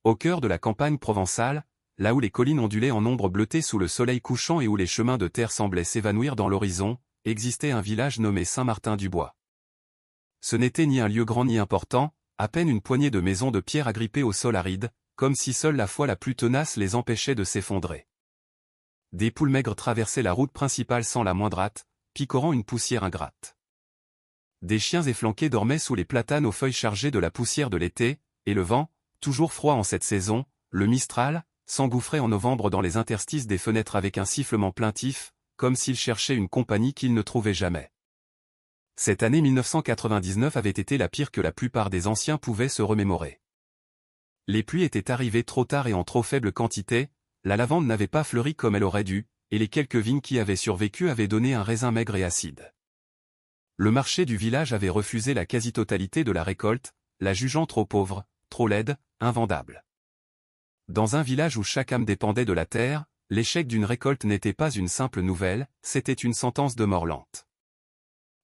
Au cœur de la campagne provençale, là où les collines ondulaient en ombre bleutée sous le soleil couchant et où les chemins de terre semblaient s'évanouir dans l'horizon, existait un village nommé Saint-Martin-du-Bois. Ce n'était ni un lieu grand ni important, à peine une poignée de maisons de pierre agrippées au sol aride, comme si seule la foi la plus tenace les empêchait de s'effondrer. Des poules maigres traversaient la route principale sans la moindre hâte, picorant une poussière ingrate. Des chiens efflanqués dormaient sous les platanes aux feuilles chargées de la poussière de l'été, et le vent, toujours froid en cette saison, le Mistral, s'engouffrait en novembre dans les interstices des fenêtres avec un sifflement plaintif, comme s'il cherchait une compagnie qu'il ne trouvait jamais. Cette année 1999 avait été la pire que la plupart des anciens pouvaient se remémorer. Les pluies étaient arrivées trop tard et en trop faible quantité, la lavande n'avait pas fleuri comme elle aurait dû, et les quelques vignes qui avaient survécu avaient donné un raisin maigre et acide. Le marché du village avait refusé la quasi-totalité de la récolte, la jugeant trop pauvre, trop laide, invendable. Dans un village où chaque âme dépendait de la terre, l'échec d'une récolte n'était pas une simple nouvelle, c'était une sentence de mort lente.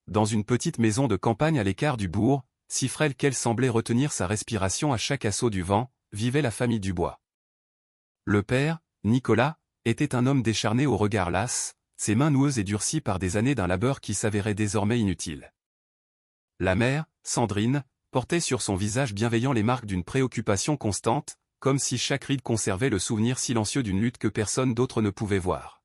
Dans une petite maison de campagne à l'écart du bourg, si frêle qu'elle semblait retenir sa respiration à chaque assaut du vent, vivait la famille Dubois. Le père, Nicolas, était un homme décharné au regard las, ses mains noueuses et durcies par des années d'un labeur qui s'avérait désormais inutile. La mère, Sandrine, portait sur son visage bienveillant les marques d'une préoccupation constante, comme si chaque ride conservait le souvenir silencieux d'une lutte que personne d'autre ne pouvait voir.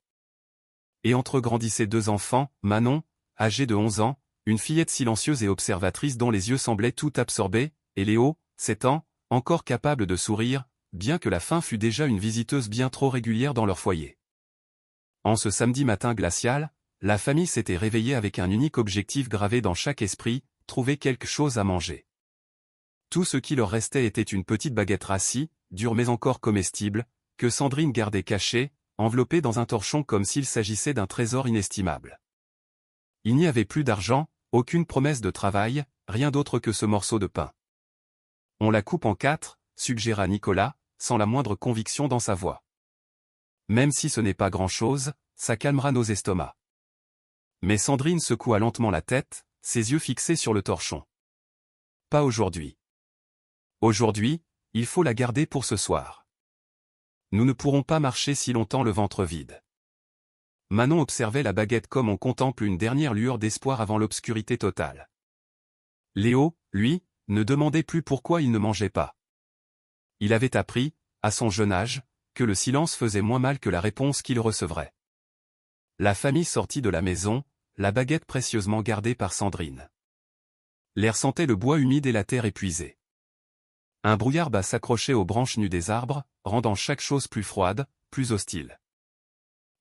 Et entre grandissaient deux enfants, Manon, âgée de 11 ans, une fillette silencieuse et observatrice dont les yeux semblaient tout absorbés, et Léo, 7 ans, encore capable de sourire, bien que la faim fût déjà une visiteuse bien trop régulière dans leur foyer. En ce samedi matin glacial, la famille s'était réveillée avec un unique objectif gravé dans chaque esprit, trouver quelque chose à manger. Tout ce qui leur restait était une petite baguette rassie, dure mais encore comestible, que Sandrine gardait cachée, enveloppée dans un torchon comme s'il s'agissait d'un trésor inestimable. Il n'y avait plus d'argent, aucune promesse de travail, rien d'autre que ce morceau de pain. On la coupe en 4, suggéra Nicolas, sans la moindre conviction dans sa voix. Même si ce n'est pas grand-chose, ça calmera nos estomacs. Mais Sandrine secoua lentement la tête, ses yeux fixés sur le torchon. Pas aujourd'hui. Aujourd'hui, il faut la garder pour ce soir. Nous ne pourrons pas marcher si longtemps le ventre vide. Manon observait la baguette comme on contemple une dernière lueur d'espoir avant l'obscurité totale. Léo, lui, ne demandait plus pourquoi il ne mangeait pas. Il avait appris, à son jeune âge, que le silence faisait moins mal que la réponse qu'il recevrait. La famille sortit de la maison, la baguette précieusement gardée par Sandrine. L'air sentait le bois humide et la terre épuisée. Un brouillard bas s'accrochait aux branches nues des arbres, rendant chaque chose plus froide, plus hostile.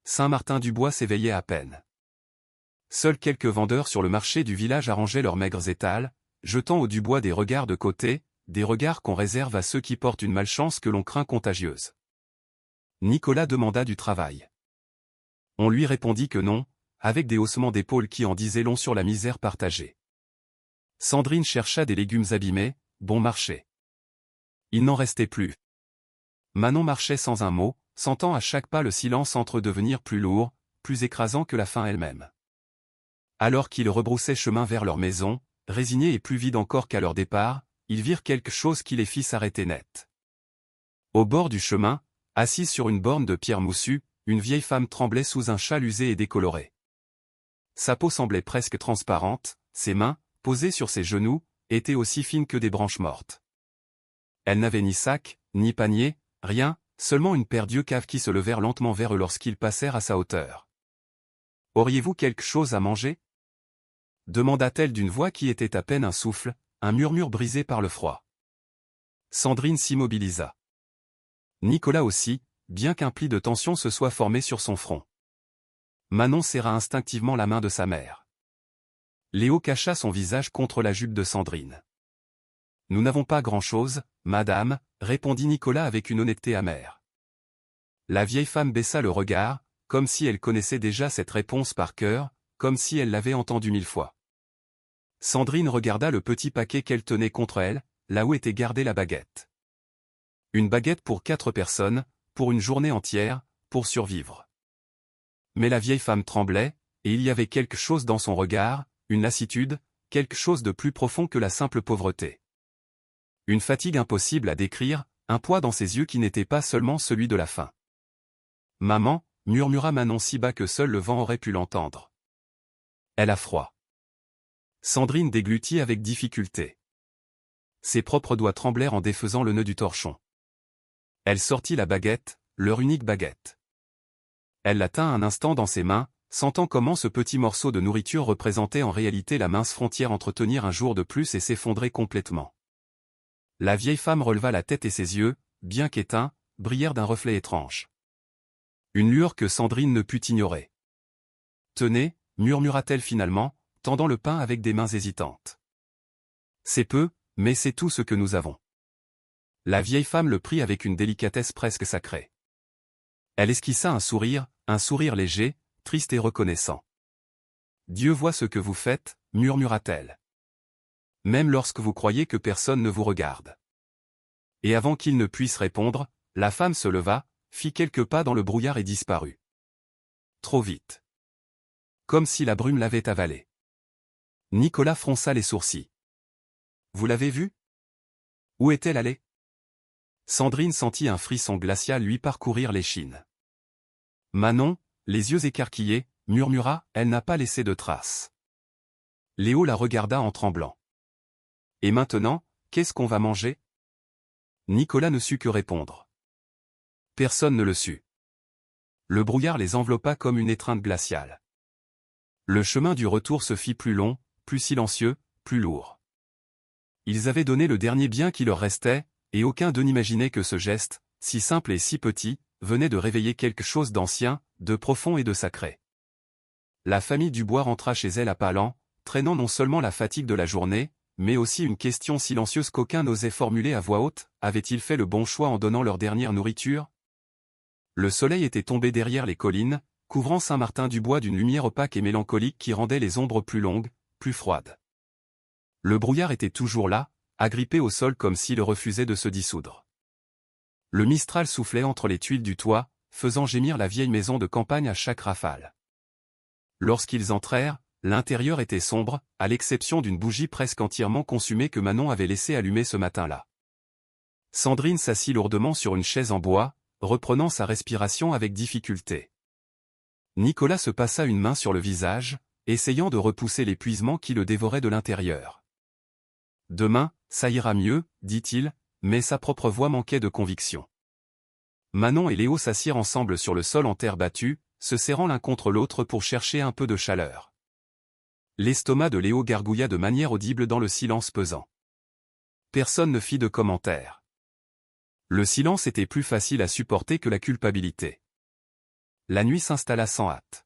Saint-Martin-du-Bois s'éveillait à peine. Seuls quelques vendeurs sur le marché du village arrangeaient leurs maigres étals, jetant au Dubois des regards de côté, des regards qu'on réserve à ceux qui portent une malchance que l'on craint contagieuse. Nicolas demanda du travail. On lui répondit que non, avec des haussements d'épaules qui en disaient long sur la misère partagée. Sandrine chercha des légumes abîmés, bon marché. Il n'en restait plus. Manon marchait sans un mot, sentant à chaque pas le silence entre devenir plus lourd, plus écrasant que la faim elle-même. Alors qu'ils rebroussaient chemin vers leur maison, résignés et plus vides encore qu'à leur départ, ils virent quelque chose qui les fit s'arrêter net. Au bord du chemin, assise sur une borne de pierre moussue, une vieille femme tremblait sous un châle usé et décoloré. Sa peau semblait presque transparente, ses mains, posées sur ses genoux, étaient aussi fines que des branches mortes. Elle n'avait ni sac, ni panier, rien, seulement une paire d'yeux caves qui se levèrent lentement vers eux lorsqu'ils passèrent à sa hauteur. « Auriez-vous quelque chose à manger » demanda-t-elle d'une voix qui était à peine un souffle, un murmure brisé par le froid. Sandrine s'immobilisa. Nicolas aussi, bien qu'un pli de tension se soit formé sur son front. Manon serra instinctivement la main de sa mère. Léo cacha son visage contre la jupe de Sandrine. « Nous n'avons pas grand-chose, madame, » répondit Nicolas avec une honnêteté amère. La vieille femme baissa le regard, comme si elle connaissait déjà cette réponse par cœur, comme si elle l'avait entendue 1000 fois. Sandrine regarda le petit paquet qu'elle tenait contre elle, là où était gardée la baguette. Une baguette pour 4 personnes, pour une journée entière, pour survivre. Mais la vieille femme tremblait, et il y avait quelque chose dans son regard, une lassitude, quelque chose de plus profond que la simple pauvreté. Une fatigue impossible à décrire, un poids dans ses yeux qui n'était pas seulement celui de la faim. « Maman » murmura Manon si bas que seul le vent aurait pu l'entendre. « Elle a froid. » Sandrine déglutit avec difficulté. Ses propres doigts tremblèrent en défaisant le nœud du torchon. Elle sortit la baguette, leur unique baguette. Elle la tint un instant dans ses mains, sentant comment ce petit morceau de nourriture représentait en réalité la mince frontière entre tenir un jour de plus et s'effondrer complètement. La vieille femme releva la tête et ses yeux, bien qu'éteints, brillèrent d'un reflet étrange. Une lueur que Sandrine ne put ignorer. « Tenez » murmura-t-elle finalement, tendant le pain avec des mains hésitantes. « C'est peu, mais c'est tout ce que nous avons. » La vieille femme le prit avec une délicatesse presque sacrée. Elle esquissa un sourire léger, triste et reconnaissant. « Dieu voit ce que vous faites » murmura-t-elle. « Même lorsque vous croyez que personne ne vous regarde. » Et avant qu'il ne puisse répondre, la femme se leva, fit quelques pas dans le brouillard et disparut. Trop vite. Comme si la brume l'avait avalé. Nicolas fronça les sourcils. « Vous l'avez vue ? Où est-elle allée ?» Sandrine sentit un frisson glacial lui parcourir l'échine. Manon, les yeux écarquillés, murmura « Elle n'a pas laissé de traces. » Léo la regarda en tremblant. « Et maintenant, qu'est-ce qu'on va manger ?» Nicolas ne sut que répondre. Personne ne le sut. Le brouillard les enveloppa comme une étreinte glaciale. Le chemin du retour se fit plus long, plus silencieux, plus lourd. Ils avaient donné le dernier bien qui leur restait, et aucun d'eux n'imaginait que ce geste, si simple et si petit, venait de réveiller quelque chose d'ancien, de profond et de sacré. La famille Dubois rentra chez elle à pas lents, traînant non seulement la fatigue de la journée, mais aussi une question silencieuse qu'aucun n'osait formuler à voix haute, avaient-ils fait le bon choix en donnant leur dernière nourriture ? Le soleil était tombé derrière les collines, couvrant Saint-Martin-du-Bois d'une lumière opaque et mélancolique qui rendait les ombres plus longues, plus froides. Le brouillard était toujours là, agrippé au sol comme s'il refusait de se dissoudre. Le mistral soufflait entre les tuiles du toit, faisant gémir la vieille maison de campagne à chaque rafale. Lorsqu'ils entrèrent, l'intérieur était sombre, à l'exception d'une bougie presque entièrement consumée que Manon avait laissée allumer ce matin-là. Sandrine s'assit lourdement sur une chaise en bois, reprenant sa respiration avec difficulté. Nicolas se passa une main sur le visage, essayant de repousser l'épuisement qui le dévorait de l'intérieur. « Demain, ça ira mieux, dit-il, mais sa propre voix manquait de conviction. Manon et Léo s'assirent ensemble sur le sol en terre battue, se serrant l'un contre l'autre pour chercher un peu de chaleur. L'estomac de Léo gargouilla de manière audible dans le silence pesant. Personne ne fit de commentaire. Le silence était plus facile à supporter que la culpabilité. La nuit s'installa sans hâte.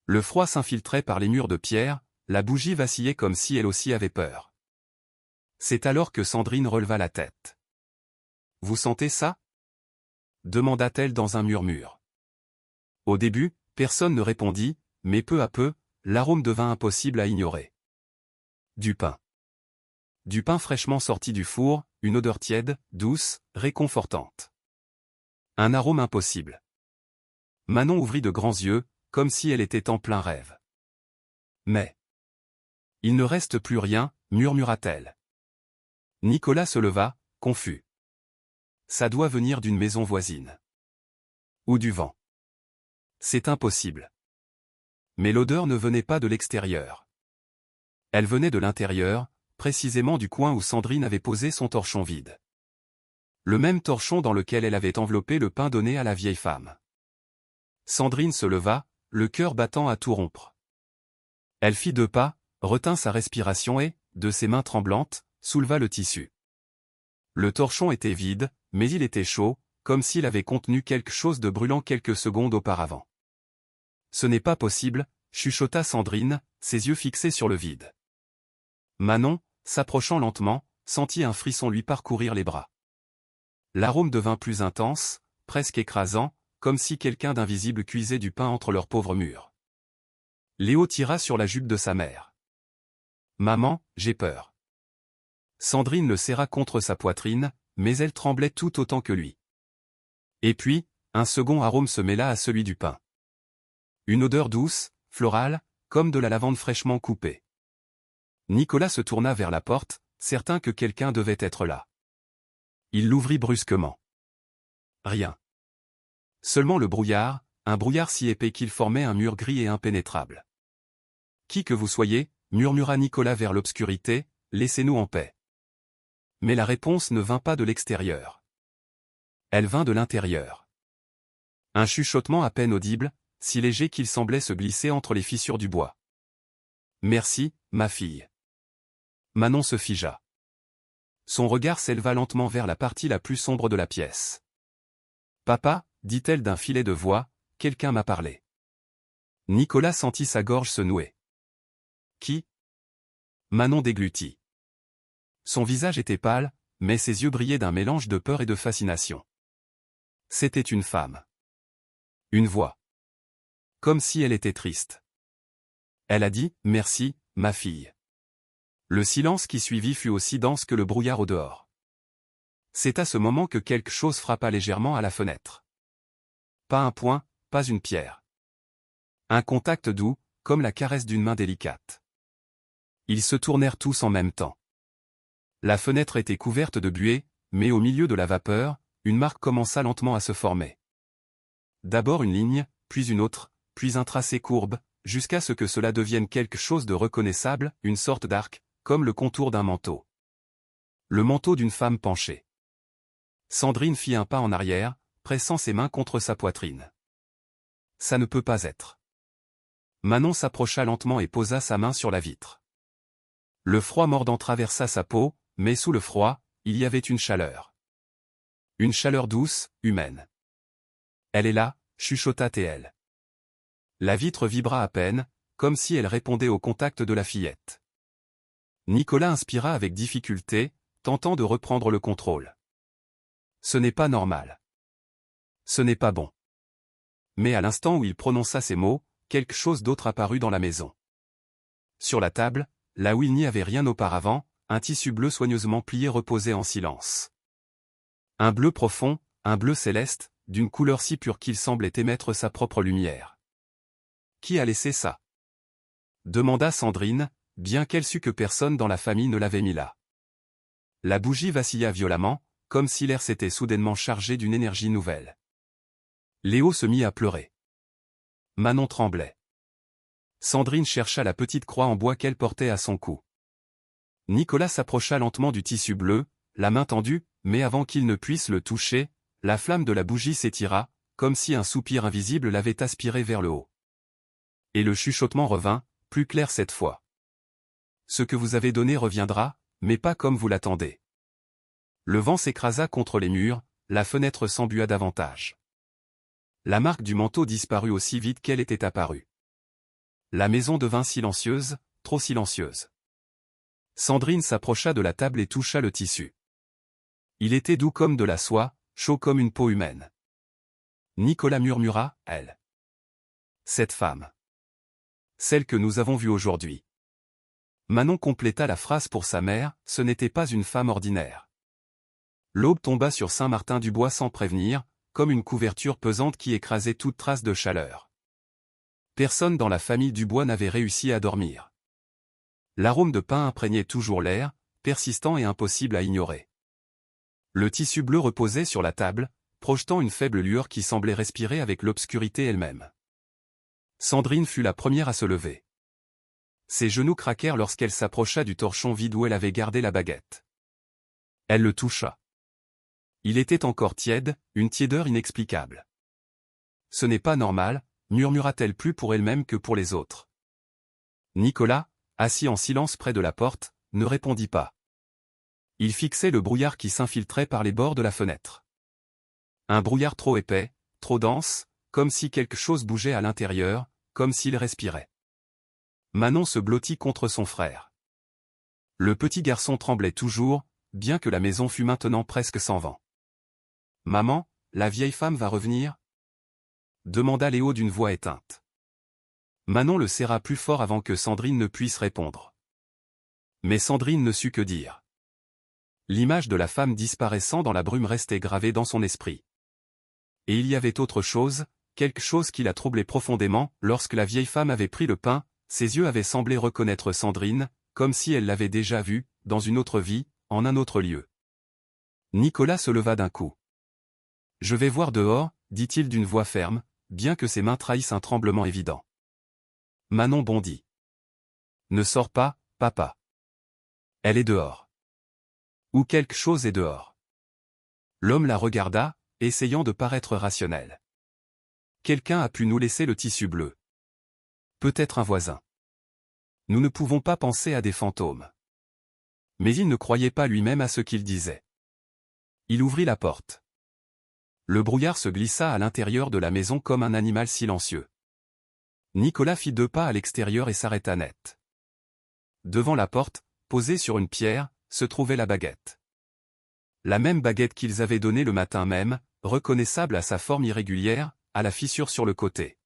Le froid s'infiltrait par les murs de pierre, la bougie vacillait comme si elle aussi avait peur. C'est alors que Sandrine releva la tête. « Vous sentez ça ?» demanda-t-elle dans un murmure. Au début, personne ne répondit, mais peu à peu, l'arôme devint impossible à ignorer. Du pain. Du pain fraîchement sorti du four, une odeur tiède, douce, réconfortante. Un arôme impossible. Manon ouvrit de grands yeux, comme si elle était en plein rêve. Mais il ne reste plus rien, murmura-t-elle. Nicolas se leva, confus. Ça doit venir d'une maison voisine. Ou du vent. C'est impossible. Mais l'odeur ne venait pas de l'extérieur. Elle venait de l'intérieur, précisément du coin où Sandrine avait posé son torchon vide. Le même torchon dans lequel elle avait enveloppé le pain donné à la vieille femme. Sandrine se leva, le cœur battant à tout rompre. Elle fit 2 pas, retint sa respiration et, de ses mains tremblantes, souleva le tissu. Le torchon était vide, mais il était chaud, comme s'il avait contenu quelque chose de brûlant quelques secondes auparavant. « Ce n'est pas possible », chuchota Sandrine, ses yeux fixés sur le vide. Manon, s'approchant lentement, sentit un frisson lui parcourir les bras. L'arôme devint plus intense, presque écrasant, comme si quelqu'un d'invisible cuisait du pain entre leurs pauvres murs. Léo tira sur la jupe de sa mère. « Maman, j'ai peur. » Sandrine le serra contre sa poitrine, mais elle tremblait tout autant que lui. Et puis, un second arôme se mêla à celui du pain. Une odeur douce, florale, comme de la lavande fraîchement coupée. Nicolas se tourna vers la porte, certain que quelqu'un devait être là. Il l'ouvrit brusquement. Rien. Seulement le brouillard, un brouillard si épais qu'il formait un mur gris et impénétrable. Qui que vous soyez, murmura Nicolas vers l'obscurité, laissez-nous en paix. Mais la réponse ne vint pas de l'extérieur. Elle vint de l'intérieur. Un chuchotement à peine audible, si léger qu'il semblait se glisser entre les fissures du bois. Merci, ma fille. Manon se figea. Son regard s'éleva lentement vers la partie la plus sombre de la pièce. Papa, dit-elle d'un filet de voix, quelqu'un m'a parlé. Nicolas sentit sa gorge se nouer. Qui? Manon déglutit. Son visage était pâle, mais ses yeux brillaient d'un mélange de peur et de fascination. C'était une femme. Une voix. Comme si elle était triste. Elle a dit « Merci, ma fille ». Le silence qui suivit fut aussi dense que le brouillard au dehors. C'est à ce moment que quelque chose frappa légèrement à la fenêtre. Pas un point, pas une pierre. Un contact doux, comme la caresse d'une main délicate. Ils se tournèrent tous en même temps. La fenêtre était couverte de buée, mais au milieu de la vapeur, une marque commença lentement à se former. D'abord une ligne, puis une autre, puis un tracé courbe, jusqu'à ce que cela devienne quelque chose de reconnaissable, une sorte d'arc, comme le contour d'un manteau. Le manteau d'une femme penchée. Sandrine fit un pas en arrière, pressant ses mains contre sa poitrine. Ça ne peut pas être. Manon s'approcha lentement et posa sa main sur la vitre. Le froid mordant traversa sa peau, mais sous le froid, il y avait une chaleur. Une chaleur douce, humaine. Elle est là, chuchota-t-elle. La vitre vibra à peine, comme si elle répondait au contact de la fillette. Nicolas inspira avec difficulté, tentant de reprendre le contrôle. Ce n'est pas normal. Ce n'est pas bon. Mais à l'instant où il prononça ces mots, quelque chose d'autre apparut dans la maison. Sur la table, là où il n'y avait rien auparavant, un tissu bleu soigneusement plié reposait en silence. Un bleu profond, un bleu céleste, d'une couleur si pure qu'il semblait émettre sa propre lumière. Qui a laissé ça? Demanda Sandrine, bien qu'elle sût que personne dans la famille ne l'avait mis là. La bougie vacilla violemment, comme si l'air s'était soudainement chargé d'une énergie nouvelle. Léo se mit à pleurer. Manon tremblait. Sandrine chercha la petite croix en bois qu'elle portait à son cou. Nicolas s'approcha lentement du tissu bleu, la main tendue, mais avant qu'il ne puisse le toucher, la flamme de la bougie s'étira, comme si un soupir invisible l'avait aspiré vers le haut. Et le chuchotement revint, plus clair cette fois. Ce que vous avez donné reviendra, mais pas comme vous l'attendez. Le vent s'écrasa contre les murs, la fenêtre s'embua davantage. La marque du manteau disparut aussi vite qu'elle était apparue. La maison devint silencieuse, trop silencieuse. Sandrine s'approcha de la table et toucha le tissu. Il était doux comme de la soie, chaud comme une peau humaine. Nicolas murmura, elle. Cette femme. Celle que nous avons vue aujourd'hui. Manon compléta la phrase pour sa mère, ce n'était pas une femme ordinaire. L'aube tomba sur Saint-Martin-du-Bois sans prévenir, comme une couverture pesante qui écrasait toute trace de chaleur. Personne dans la famille Dubois n'avait réussi à dormir. L'arôme de pain imprégnait toujours l'air, persistant et impossible à ignorer. Le tissu bleu reposait sur la table, projetant une faible lueur qui semblait respirer avec l'obscurité elle-même. Sandrine fut la première à se lever. Ses genoux craquèrent lorsqu'elle s'approcha du torchon vide où elle avait gardé la baguette. Elle le toucha. Il était encore tiède, une tiédeur inexplicable. Ce n'est pas normal, murmura-t-elle plus pour elle-même que pour les autres. Nicolas, assis en silence près de la porte, ne répondit pas. Il fixait le brouillard qui s'infiltrait par les bords de la fenêtre. Un brouillard trop épais, trop dense, comme si quelque chose bougeait à l'intérieur, comme s'il respirait. Manon se blottit contre son frère. Le petit garçon tremblait toujours, bien que la maison fût maintenant presque sans vent. « Maman, la vieille femme va revenir ?» demanda Léo d'une voix éteinte. Manon le serra plus fort avant que Sandrine ne puisse répondre. Mais Sandrine ne sut que dire. L'image de la femme disparaissant dans la brume restait gravée dans son esprit. Et il y avait autre chose, quelque chose qui la troublait profondément, lorsque la vieille femme avait pris le pain, ses yeux avaient semblé reconnaître Sandrine, comme si elle l'avait déjà vue, dans une autre vie, en un autre lieu. Nicolas se leva d'un coup. « Je vais voir dehors, dit-il d'une voix ferme, bien que ses mains trahissent un tremblement évident. Manon bondit. « Ne sors pas, papa. Elle est dehors. Ou quelque chose est dehors. » L'homme la regarda, essayant de paraître rationnel. « Quelqu'un a pu nous laisser le tissu bleu. Peut-être un voisin. Nous ne pouvons pas penser à des fantômes. » Mais il ne croyait pas lui-même à ce qu'il disait. Il ouvrit la porte. Le brouillard se glissa à l'intérieur de la maison comme un animal silencieux. Nicolas fit 2 pas à l'extérieur et s'arrêta net. Devant la porte, posée sur une pierre, se trouvait la baguette. La même baguette qu'ils avaient donnée le matin même, reconnaissable à sa forme irrégulière, à la fissure sur le côté.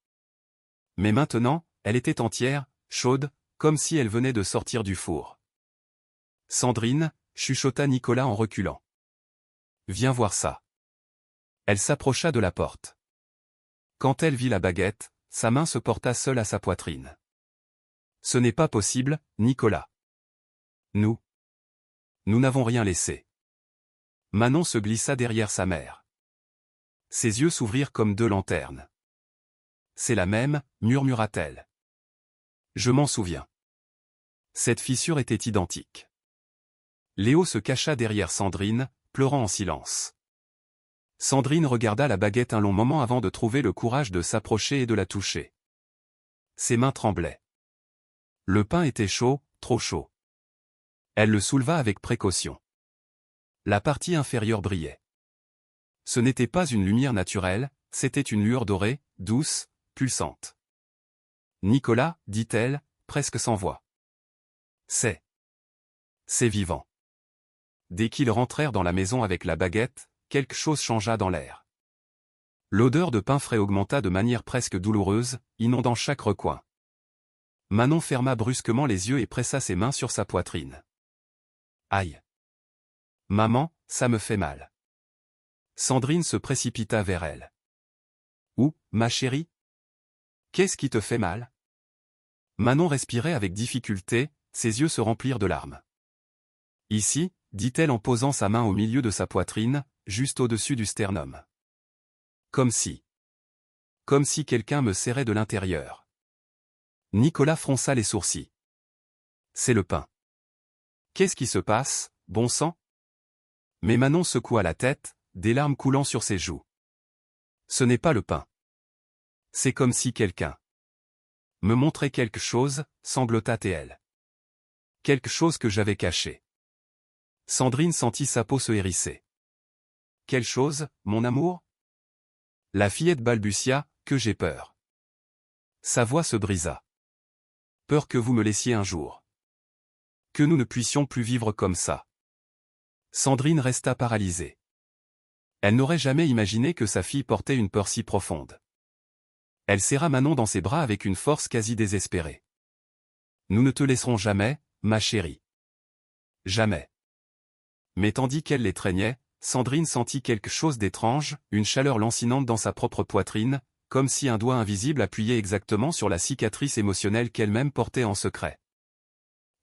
Mais maintenant, elle était entière, chaude, comme si elle venait de sortir du four. « Sandrine » chuchota Nicolas en reculant. « Viens voir ça. » Elle s'approcha de la porte. Quand elle vit la baguette, sa main se porta seule à sa poitrine. « Ce n'est pas possible, Nicolas. Nous n'avons rien laissé. » Manon se glissa derrière sa mère. Ses yeux s'ouvrirent comme 2 lanternes. « C'est la même, murmura-t-elle. Je m'en souviens. Cette fissure était identique. » Léo se cacha derrière Sandrine, pleurant en silence. Sandrine regarda la baguette un long moment avant de trouver le courage de s'approcher et de la toucher. Ses mains tremblaient. Le pain était chaud, trop chaud. Elle le souleva avec précaution. La partie inférieure brillait. Ce n'était pas une lumière naturelle, c'était une lueur dorée, douce, pulsante. « Nicolas, dit-elle, presque sans voix. C'est vivant. » Dès qu'ils rentrèrent dans la maison avec la baguette, quelque chose changea dans l'air. L'odeur de pain frais augmenta de manière presque douloureuse, inondant chaque recoin. Manon ferma brusquement les yeux et pressa ses mains sur sa poitrine. « Aïe. Maman, ça me fait mal. » Sandrine se précipita vers elle. « Où, ma chérie? Qu'est-ce qui te fait mal ?» Manon respirait avec difficulté, ses yeux se remplirent de larmes. « Ici, » dit-elle en posant sa main au milieu de sa poitrine, juste au-dessus du sternum. Comme si quelqu'un me serrait de l'intérieur. Nicolas fronça les sourcils. C'est le pain. Qu'est-ce qui se passe, bon sang? Mais Manon secoua la tête, des larmes coulant sur ses joues. Ce n'est pas le pain. C'est comme si quelqu'un me montrait quelque chose, sanglota-t-elle. Quelque chose que j'avais caché. Sandrine sentit sa peau se hérisser. Quelle chose, mon amour? La fillette balbutia, que j'ai peur. Sa voix se brisa. Peur que vous me laissiez un jour. Que nous ne puissions plus vivre comme ça. Sandrine resta paralysée. Elle n'aurait jamais imaginé que sa fille portait une peur si profonde. Elle serra Manon dans ses bras avec une force quasi désespérée. Nous ne te laisserons jamais, ma chérie. Jamais. Mais tandis qu'elle l'étreignait, Sandrine sentit quelque chose d'étrange, une chaleur lancinante dans sa propre poitrine, comme si un doigt invisible appuyait exactement sur la cicatrice émotionnelle qu'elle-même portait en secret.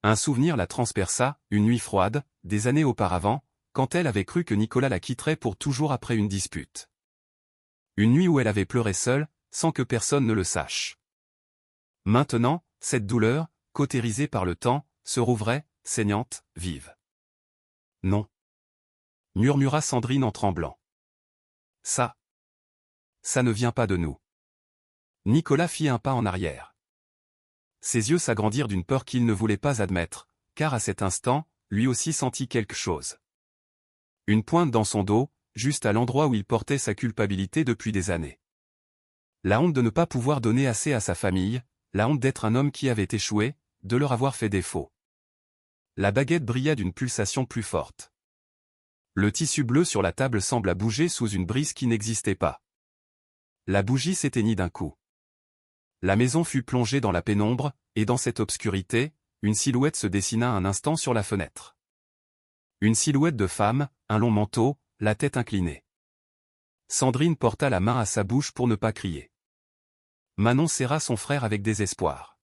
Un souvenir la transperça, une nuit froide, des années auparavant, quand elle avait cru que Nicolas la quitterait pour toujours après une dispute. Une nuit où elle avait pleuré seule, sans que personne ne le sache. Maintenant, cette douleur, cautérisée par le temps, se rouvrait, saignante, vive. Non. Murmura Sandrine en tremblant. Ça ne vient pas de nous. Nicolas fit un pas en arrière. Ses yeux s'agrandirent d'une peur qu'il ne voulait pas admettre, car à cet instant, lui aussi sentit quelque chose. Une pointe dans son dos, juste à l'endroit où il portait sa culpabilité depuis des années. La honte de ne pas pouvoir donner assez à sa famille, la honte d'être un homme qui avait échoué, de leur avoir fait défaut. La baguette brilla d'une pulsation plus forte. Le tissu bleu sur la table sembla bouger sous une brise qui n'existait pas. La bougie s'éteignit d'un coup. La maison fut plongée dans la pénombre, et dans cette obscurité, une silhouette se dessina un instant sur la fenêtre. Une silhouette de femme, un long manteau, la tête inclinée. Sandrine porta la main à sa bouche pour ne pas crier. Manon serra son frère avec désespoir.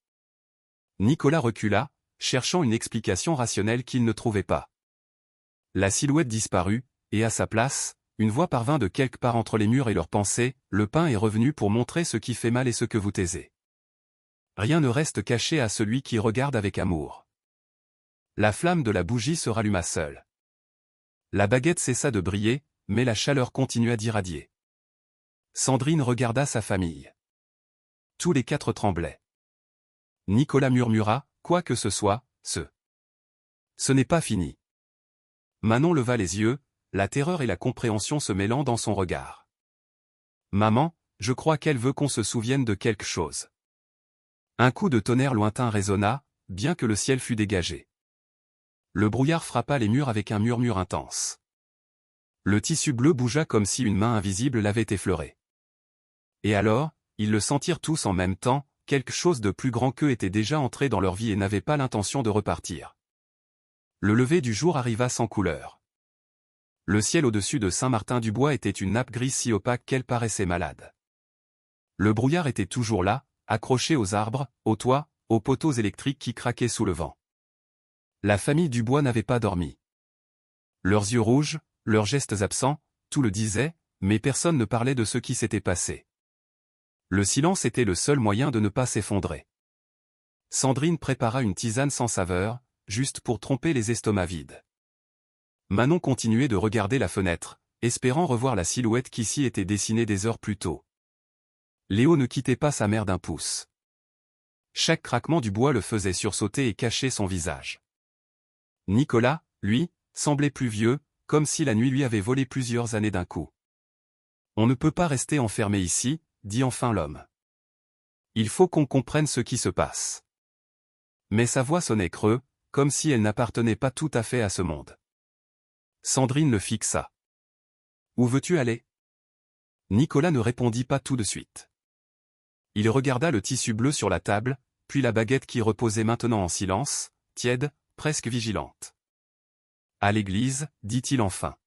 Nicolas recula, cherchant une explication rationnelle qu'il ne trouvait pas. La silhouette disparut, et à sa place, une voix parvint de quelque part entre les murs et leurs pensées, le pain est revenu pour montrer ce qui fait mal et ce que vous taisez. Rien ne reste caché à celui qui regarde avec amour. La flamme de la bougie se ralluma seule. La baguette cessa de briller, mais la chaleur continua d'irradier. Sandrine regarda sa famille. Tous les quatre tremblaient. Nicolas murmura, quoi que ce soit, ce n'est pas fini. Manon leva les yeux, la terreur et la compréhension se mêlant dans son regard. Maman, je crois qu'elle veut qu'on se souvienne de quelque chose. Un coup de tonnerre lointain résonna, bien que le ciel fût dégagé. Le brouillard frappa les murs avec un murmure intense. Le tissu bleu bougea comme si une main invisible l'avait effleuré. Et alors, ils le sentirent tous en même temps, quelque chose de plus grand qu'eux était déjà entré dans leur vie et n'avait pas l'intention de repartir. Le lever du jour arriva sans couleur. Le ciel au-dessus de Saint-Martin-du-Bois était une nappe grise si opaque qu'elle paraissait malade. Le brouillard était toujours là, accroché aux arbres, aux toits, aux poteaux électriques qui craquaient sous le vent. La famille Dubois n'avait pas dormi. Leurs yeux rouges, leurs gestes absents, tout le disait, mais personne ne parlait de ce qui s'était passé. Le silence était le seul moyen de ne pas s'effondrer. Sandrine prépara une tisane sans saveur, juste pour tromper les estomacs vides. Manon continuait de regarder la fenêtre, espérant revoir la silhouette qui s'y était dessinée des heures plus tôt. Léo ne quittait pas sa mère d'un pouce. Chaque craquement du bois le faisait sursauter et cachait son visage. Nicolas, lui, semblait plus vieux, comme si la nuit lui avait volé plusieurs années d'un coup. « On ne peut pas rester enfermé ici », dit enfin l'homme. « Il faut qu'on comprenne ce qui se passe. » Mais sa voix sonnait creux, comme si elle n'appartenait pas tout à fait à ce monde. Sandrine le fixa. « Où veux-tu aller » Nicolas ne répondit pas tout de suite. Il regarda le tissu bleu sur la table, puis la baguette qui reposait maintenant en silence, tiède, presque vigilante. « À l'église, dit-il enfin.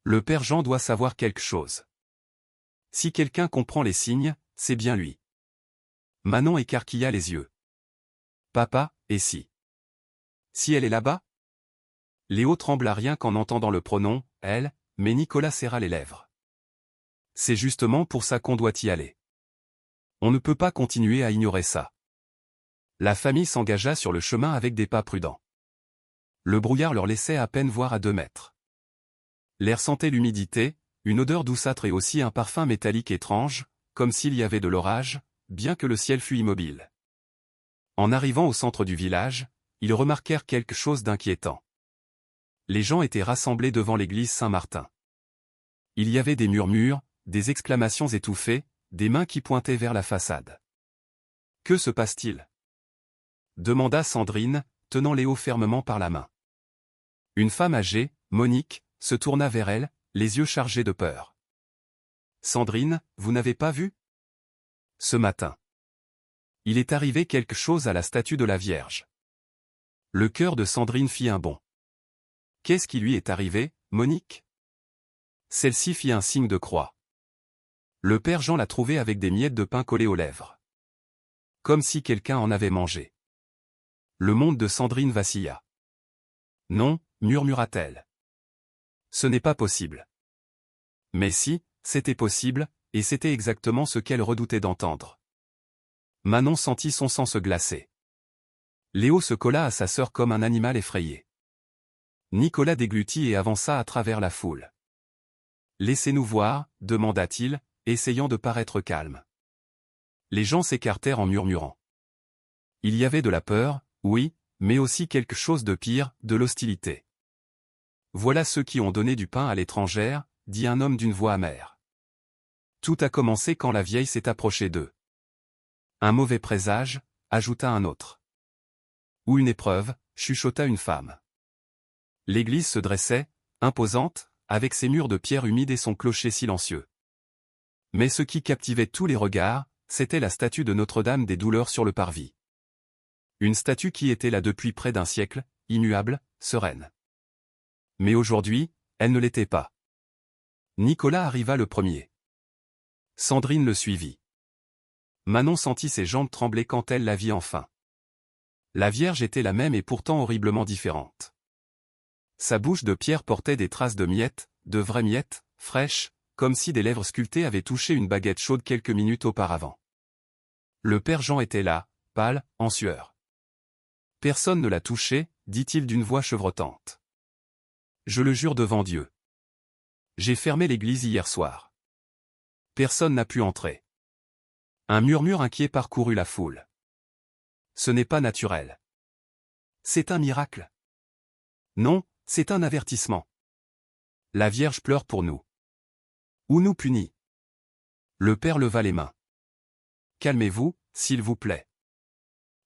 Le père Jean doit savoir quelque chose. Si quelqu'un comprend les signes, c'est bien lui. » Manon écarquilla les yeux. « Papa, et si elle est là-bas » Léo trembla rien qu'en entendant le pronom « elle », mais Nicolas serra les lèvres. « C'est justement pour ça qu'on doit y aller. On ne peut pas continuer à ignorer ça. » La famille s'engagea sur le chemin avec des pas prudents. Le brouillard leur laissait à peine voir à 2 mètres. L'air sentait l'humidité, une odeur douceâtre et aussi un parfum métallique étrange, comme s'il y avait de l'orage, bien que le ciel fût immobile. En arrivant au centre du village, ils remarquèrent quelque chose d'inquiétant. Les gens étaient rassemblés devant l'église Saint-Martin. Il y avait des murmures, des exclamations étouffées, des mains qui pointaient vers la façade. « Que se passe-t-il » demanda Sandrine, tenant Léo fermement par la main. Une femme âgée, Monique, se tourna vers elle, les yeux chargés de peur. « Sandrine, vous n'avez pas vu ? Ce matin. Il est arrivé quelque chose à la statue de la Vierge. » Le cœur de Sandrine fit un bond. « Qu'est-ce qui lui est arrivé, Monique » Celle-ci fit un signe de croix. Le père Jean la trouvait avec des miettes de pain collées aux lèvres. Comme si quelqu'un en avait mangé. Le monde de Sandrine vacilla. « Non, murmura-t-elle. Ce n'est pas possible. » Mais si, c'était possible, et c'était exactement ce qu'elle redoutait d'entendre. Manon sentit son sang se glacer. Léo se colla à sa sœur comme un animal effrayé. Nicolas déglutit et avança à travers la foule. « Laissez-nous voir, demanda-t-il, essayant de paraître calme. Les gens s'écartèrent en murmurant. Il y avait de la peur, oui, mais aussi quelque chose de pire, de l'hostilité. « Voilà ceux qui ont donné du pain à l'étrangère, » dit un homme d'une voix amère. Tout a commencé quand la vieille s'est approchée d'eux. Un mauvais présage, ajouta un autre. Ou une épreuve, chuchota une femme. L'église se dressait, imposante, avec ses murs de pierre humide et son clocher silencieux. Mais ce qui captivait tous les regards, c'était la statue de Notre-Dame des Douleurs sur le parvis. Une statue qui était là depuis près d'un siècle, immuable, sereine. Mais aujourd'hui, elle ne l'était pas. Nicolas arriva le premier. Sandrine le suivit. Manon sentit ses jambes trembler quand elle la vit enfin. La Vierge était la même et pourtant horriblement différente. Sa bouche de pierre portait des traces de miettes, de vraies miettes, fraîches, comme si des lèvres sculptées avaient touché une baguette chaude quelques minutes auparavant. Le père Jean était là, pâle, en sueur. Personne ne l'a touché, dit-il d'une voix chevrotante. Je le jure devant Dieu. J'ai fermé l'église hier soir. Personne n'a pu entrer. Un murmure inquiet parcourut la foule. Ce n'est pas naturel. C'est un miracle. Non, c'est un avertissement. La Vierge pleure pour nous. Ou nous punit. Le père leva les mains. Calmez-vous, s'il vous plaît.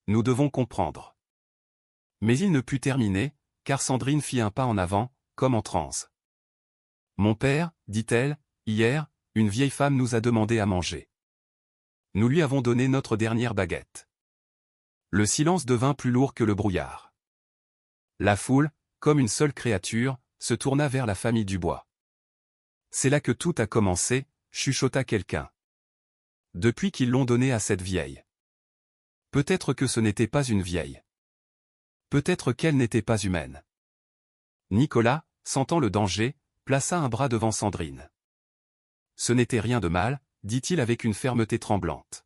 Nous devons comprendre. Mais il ne put terminer, car Sandrine fit un pas en avant, comme en transe. Mon père, dit-elle, hier, une vieille femme nous a demandé à manger. Nous lui avons donné notre dernière baguette. Le silence devint plus lourd que le brouillard. La foule, comme une seule créature, se tourna vers la famille Dubois. C'est là que tout a commencé, chuchota quelqu'un. Depuis qu'ils l'ont donné à cette vieille. Peut-être que ce n'était pas une vieille. Peut-être qu'elle n'était pas humaine. Nicolas, sentant le danger, plaça un bras devant Sandrine. Ce n'était rien de mal, dit-il avec une fermeté tremblante.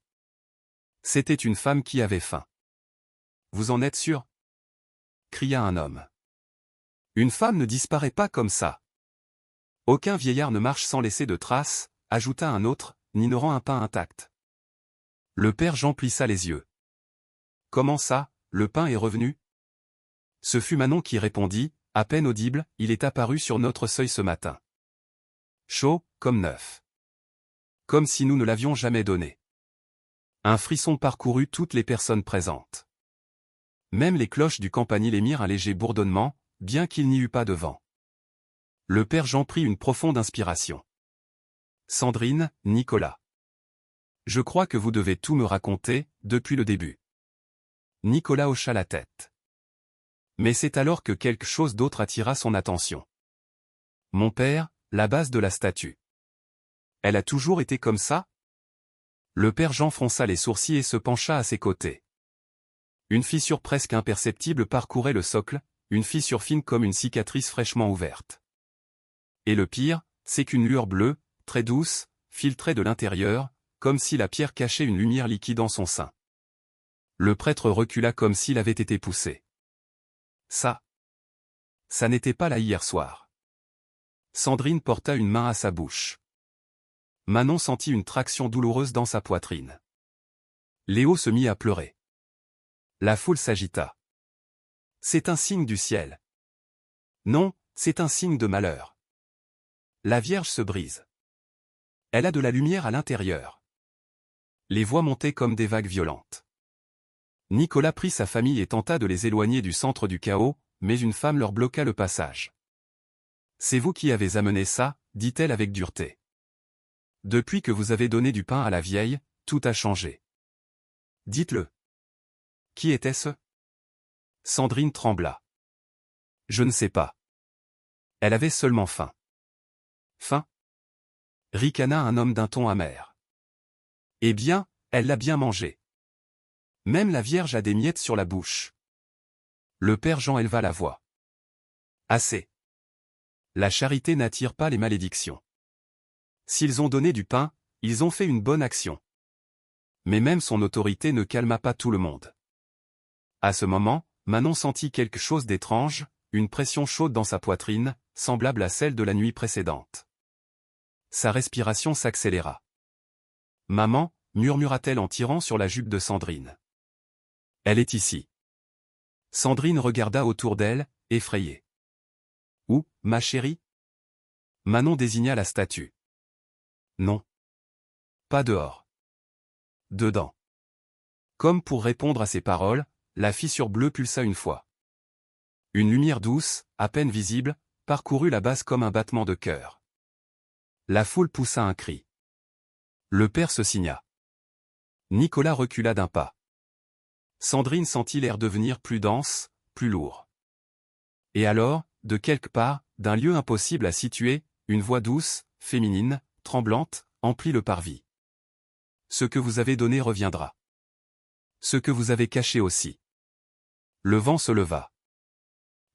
C'était une femme qui avait faim. Vous en êtes sûr? Cria un homme. Une femme ne disparaît pas comme ça. Aucun vieillard ne marche sans laisser de traces, ajouta un autre, ni ne rend un pain intact. Le père Jean plissa les yeux. Comment ça, le pain est revenu? Ce fut Manon qui répondit, à peine audible, il est apparu sur notre seuil ce matin. Chaud, comme neuf. Comme si nous ne l'avions jamais donné. Un frisson parcourut toutes les personnes présentes. Même les cloches du campanile émirent un léger bourdonnement, bien qu'il n'y eût pas de vent. Le père Jean prit une profonde inspiration. Sandrine, Nicolas. Je crois que vous devez tout me raconter, depuis le début. Nicolas hocha la tête. Mais c'est alors que quelque chose d'autre attira son attention. Mon père, la base de la statue. Elle a toujours été comme ça? Le père Jean fronça les sourcils et se pencha à ses côtés. Une fissure presque imperceptible parcourait le socle, une fissure fine comme une cicatrice fraîchement ouverte. Et le pire, c'est qu'une lueur bleue, très douce, filtrait de l'intérieur, comme si la pierre cachait une lumière liquide en son sein. Le prêtre recula comme s'il avait été poussé. Ça n'était pas là hier soir. Sandrine porta une main à sa bouche. Manon sentit une traction douloureuse dans sa poitrine. Léo se mit à pleurer. La foule s'agita. C'est un signe du ciel. Non, c'est un signe de malheur. La Vierge se brise. Elle a de la lumière à l'intérieur. Les voix montaient comme des vagues violentes. Nicolas prit sa famille et tenta de les éloigner du centre du chaos, mais une femme leur bloqua le passage. C'est vous qui avez amené ça, dit-elle avec dureté. Depuis que vous avez donné du pain à la vieille, tout a changé. Dites-le. Qui était-ce? Sandrine trembla. Je ne sais pas. Elle avait seulement faim. Faim? Ricana un homme d'un ton amer. Eh bien, elle l'a bien mangé. Même la Vierge a des miettes sur la bouche. Le père Jean éleva la voix. Assez. La charité n'attire pas les malédictions. S'ils ont donné du pain, ils ont fait une bonne action. Mais même son autorité ne calma pas tout le monde. À ce moment, Manon sentit quelque chose d'étrange, une pression chaude dans sa poitrine, semblable à celle de la nuit précédente. Sa respiration s'accéléra. Maman, murmura-t-elle en tirant sur la jupe de Sandrine. Elle est ici. Sandrine regarda autour d'elle, effrayée. Où, ma chérie? Manon désigna la statue. Non. Pas dehors. Dedans. Comme pour répondre à ces paroles, la fissure bleue pulsa une fois. Une lumière douce, à peine visible, parcourut la base comme un battement de cœur. La foule poussa un cri. Le père se signa. Nicolas recula d'un pas. Sandrine sentit l'air devenir plus dense, plus lourd. Et alors, de quelque part, d'un lieu impossible à situer, une voix douce, féminine, tremblante, emplit le parvis. Ce que vous avez donné reviendra. Ce que vous avez caché aussi. Le vent se leva.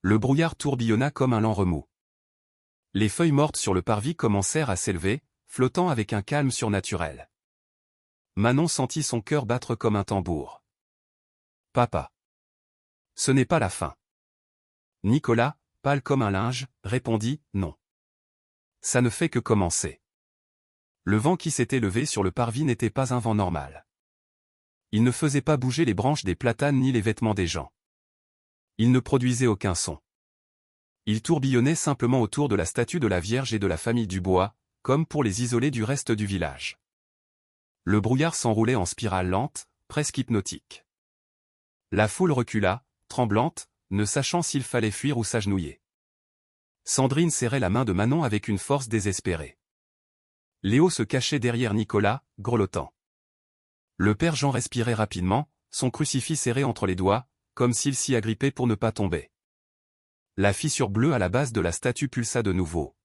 Le brouillard tourbillonna comme un lent remous. Les feuilles mortes sur le parvis commencèrent à s'élever, flottant avec un calme surnaturel. Manon sentit son cœur battre comme un tambour. Papa. Ce n'est pas la fin. Nicolas, pâle comme un linge, répondit, non. Ça ne fait que commencer. Le vent qui s'était levé sur le parvis n'était pas un vent normal. Il ne faisait pas bouger les branches des platanes ni les vêtements des gens. Il ne produisait aucun son. Il tourbillonnait simplement autour de la statue de la Vierge et de la famille Dubois, comme pour les isoler du reste du village. Le brouillard s'enroulait en spirale lente, presque hypnotique. La foule recula, tremblante, ne sachant s'il fallait fuir ou s'agenouiller. Sandrine serrait la main de Manon avec une force désespérée. Léo se cachait derrière Nicolas, grelottant. Le père Jean respirait rapidement, son crucifix serré entre les doigts, comme s'il s'y agrippait pour ne pas tomber. La fissure bleue à la base de la statue pulsa de nouveau.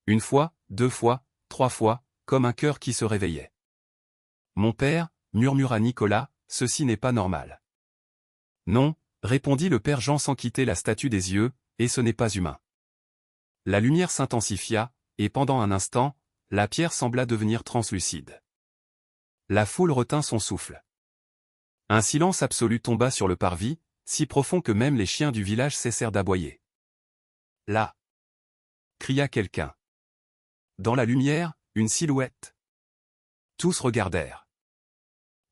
Une fois, 2 fois, 3 fois, comme un cœur qui se réveillait. Mon père, murmura Nicolas, ceci n'est pas normal. Non, répondit le père Jean sans quitter la statue des yeux, et ce n'est pas humain. La lumière s'intensifia, et pendant un instant, la pierre sembla devenir translucide. La foule retint son souffle. Un silence absolu tomba sur le parvis, si profond que même les chiens du village cessèrent d'aboyer. Là! Cria quelqu'un. Dans la lumière, une silhouette. Tous regardèrent.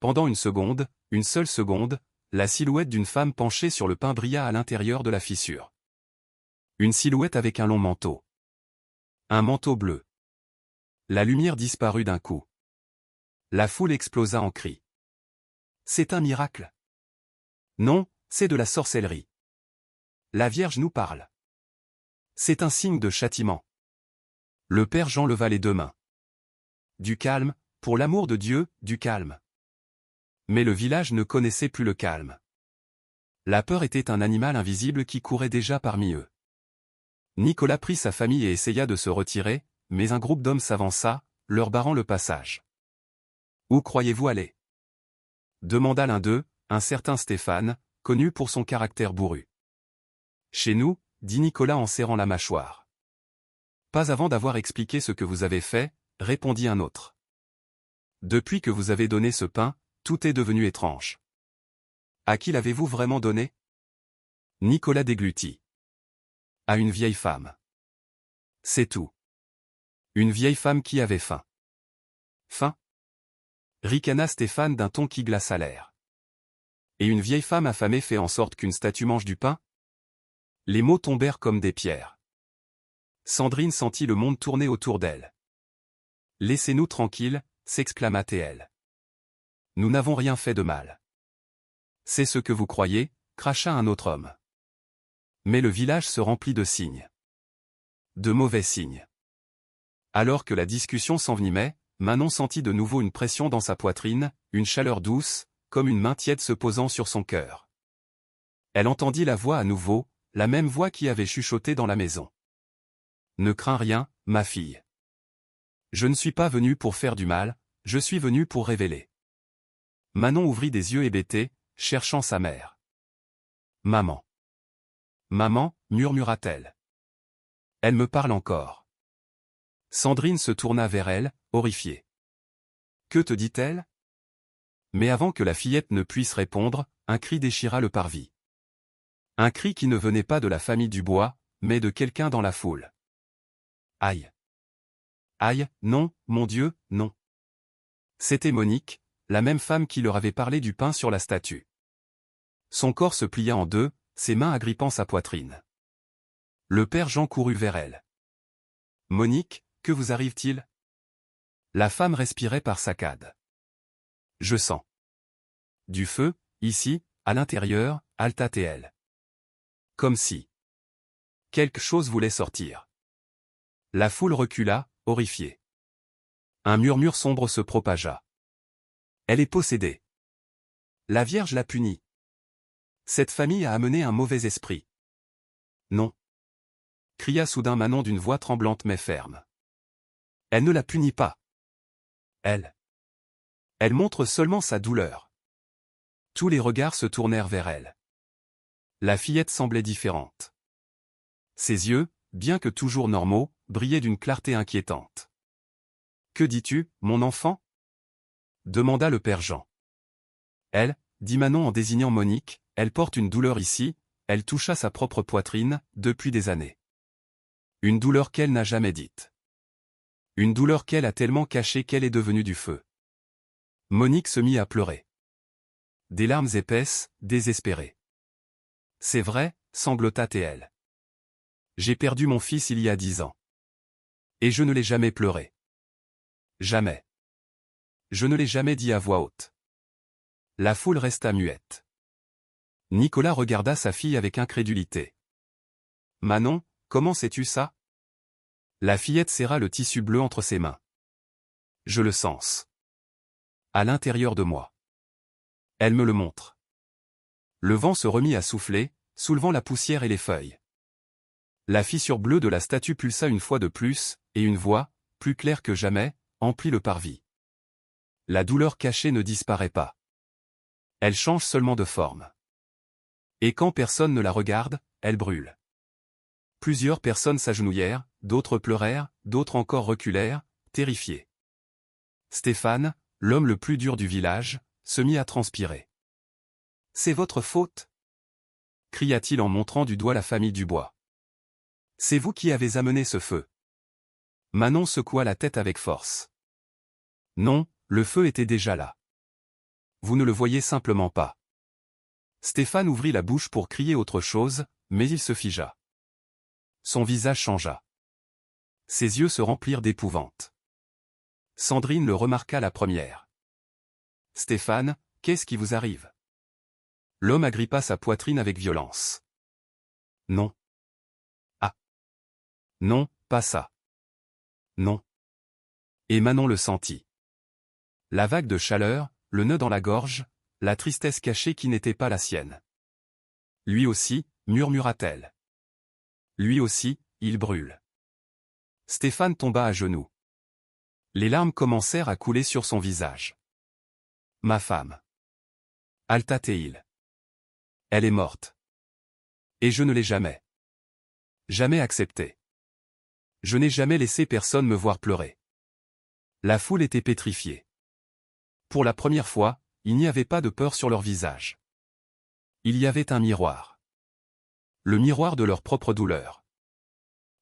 Pendant une seule seconde, la silhouette d'une femme penchée sur le pain brilla à l'intérieur de la fissure. Une silhouette avec un long manteau. Un manteau bleu. La lumière disparut d'un coup. La foule explosa en cris. C'est un miracle. Non, c'est de la sorcellerie. La Vierge nous parle. C'est un signe de châtiment. Le père Jean leva les 2 mains. Du calme, pour l'amour de Dieu, du calme. Mais le village ne connaissait plus le calme. La peur était un animal invisible qui courait déjà parmi eux. Nicolas prit sa famille et essaya de se retirer, mais un groupe d'hommes s'avança, leur barrant le passage. Où croyez-vous aller? Demanda l'un d'eux, un certain Stéphane, connu pour son caractère bourru. Chez nous, dit Nicolas en serrant la mâchoire. Pas avant d'avoir expliqué ce que vous avez fait, répondit un autre. Depuis que vous avez donné ce pain, tout est devenu étrange. À qui l'avez-vous vraiment donné? Nicolas déglutit. À une vieille femme. C'est tout. Une vieille femme qui avait faim. Faim? Ricana Stéphane d'un ton qui glaça l'air. Et une vieille femme affamée fait en sorte qu'une statue mange du pain? Les mots tombèrent comme des pierres. Sandrine sentit le monde tourner autour d'elle. Laissez-nous tranquilles, s'exclama-t-elle. Nous n'avons rien fait de mal. C'est ce que vous croyez, cracha un autre homme. Mais le village se remplit de signes. De mauvais signes. Alors que la discussion s'envenimait, Manon sentit de nouveau une pression dans sa poitrine, une chaleur douce, comme une main tiède se posant sur son cœur. Elle entendit la voix à nouveau, la même voix qui avait chuchoté dans la maison. Ne crains rien, ma fille. Je ne suis pas venu pour faire du mal, je suis venu pour révéler. Manon ouvrit des yeux hébétés, cherchant sa mère. Maman. Maman, murmura-t-elle. Elle me parle encore. Sandrine se tourna vers elle, horrifiée. Que te dit-elle? Mais avant que la fillette ne puisse répondre, un cri déchira le parvis. Un cri qui ne venait pas de la famille Dubois, mais de quelqu'un dans la foule. Aïe! Aïe, non, mon Dieu, non. C'était Monique, la même femme qui leur avait parlé du pain sur la statue. Son corps se plia en 2, ses mains agrippant sa poitrine. Le père Jean courut vers elle. Monique, que vous arrive-t-il? La femme respirait par saccades. Je sens. Du feu, ici, à l'intérieur, halta-t-elle. Comme si quelque chose voulait sortir. La foule recula, horrifiée. Un murmure sombre se propagea. Elle est possédée. La Vierge l'a punie. Cette famille a amené un mauvais esprit. Non. Cria soudain Manon d'une voix tremblante mais ferme. Elle ne la punit pas. Elle montre seulement sa douleur. Tous les regards se tournèrent vers elle. La fillette semblait différente. Ses yeux, bien que toujours normaux, brillaient d'une clarté inquiétante. « Que dis-tu, mon enfant » demanda le père Jean. « Elle, » dit Manon en désignant Monique, « elle porte une douleur ici, elle toucha sa propre poitrine, depuis des années. Une douleur qu'elle n'a jamais dite. Une douleur qu'elle a tellement cachée qu'elle est devenue du feu. » Monique se mit à pleurer. Des larmes épaisses, désespérées. « C'est vrai, » sanglota-t-elle. « J'ai perdu mon fils il y a 10 ans. Et je ne l'ai jamais pleuré. Jamais. Je ne l'ai jamais dit à voix haute. » La foule resta muette. Nicolas regarda sa fille avec incrédulité. « Manon, comment sais-tu ça » La fillette serra le tissu bleu entre ses mains. « Je le sens. À l'intérieur de moi. Elle me le montre. » Le vent se remit à souffler, soulevant la poussière et les feuilles. La fissure bleue de la statue pulsa une fois de plus, et une voix, plus claire que jamais, emplit le parvis. La douleur cachée ne disparaît pas. Elle change seulement de forme. Et quand personne ne la regarde, elle brûle. Plusieurs personnes s'agenouillèrent, d'autres pleurèrent, d'autres encore reculèrent, terrifiés. Stéphane, l'homme le plus dur du village, se mit à transpirer. « C'est votre faute » cria-t-il en montrant du doigt la famille Dubois. « C'est vous qui avez amené ce feu. » Manon secoua la tête avec force. « Non, le feu était déjà là. Vous ne le voyez simplement pas. » Stéphane ouvrit la bouche pour crier autre chose, mais il se figea. Son visage changea. Ses yeux se remplirent d'épouvante. Sandrine le remarqua la première. « Stéphane, qu'est-ce qui vous arrive » L'homme agrippa sa poitrine avec violence. « Non. » « Ah. Non, pas ça. Non. » Et Manon le sentit. La vague de chaleur, le nœud dans la gorge, la tristesse cachée qui n'était pas la sienne. « Lui aussi, » murmura-t-elle. « Lui aussi, il brûle. » Stéphane tomba à genoux. Les larmes commencèrent à couler sur son visage. « Ma femme. » Halta-t-il. « Elle est morte. Et je ne l'ai jamais. Jamais accepté. Je n'ai jamais laissé personne me voir pleurer. » La foule était pétrifiée. Pour la première fois, il n'y avait pas de peur sur leur visage. Il y avait un miroir. Le miroir de leur propre douleur.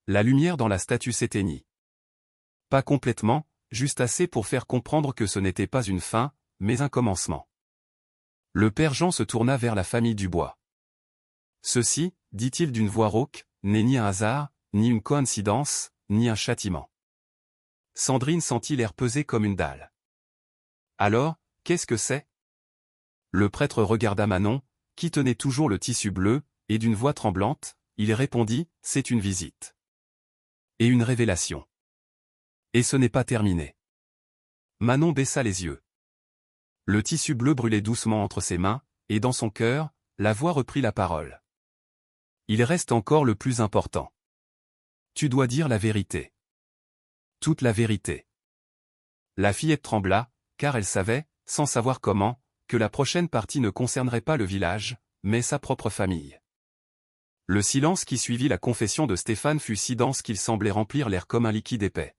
La lumière dans la statue s'éteignit. Pas complètement, juste assez pour faire comprendre que ce n'était pas une fin, mais un commencement. Le père Jean se tourna vers la famille Dubois. « Ceci, dit-il d'une voix rauque, n'est ni un hasard, ni une coïncidence, ni un châtiment. » Sandrine sentit l'air peser comme une dalle. « Alors, qu'est-ce que c'est » Le prêtre regarda Manon, qui tenait toujours le tissu bleu, et d'une voix tremblante, il répondit, « C'est une visite. Et une révélation. Et ce n'est pas terminé. » Manon baissa les yeux. Le tissu bleu brûlait doucement entre ses mains, et dans son cœur, la voix reprit la parole. « Il reste encore le plus important. Tu dois dire la vérité. Toute la vérité. » La fillette trembla, car elle savait, sans savoir comment, que la prochaine partie ne concernerait pas le village, mais sa propre famille. Le silence qui suivit la confession de Stéphane fut si dense qu'il semblait remplir l'air comme un liquide épais.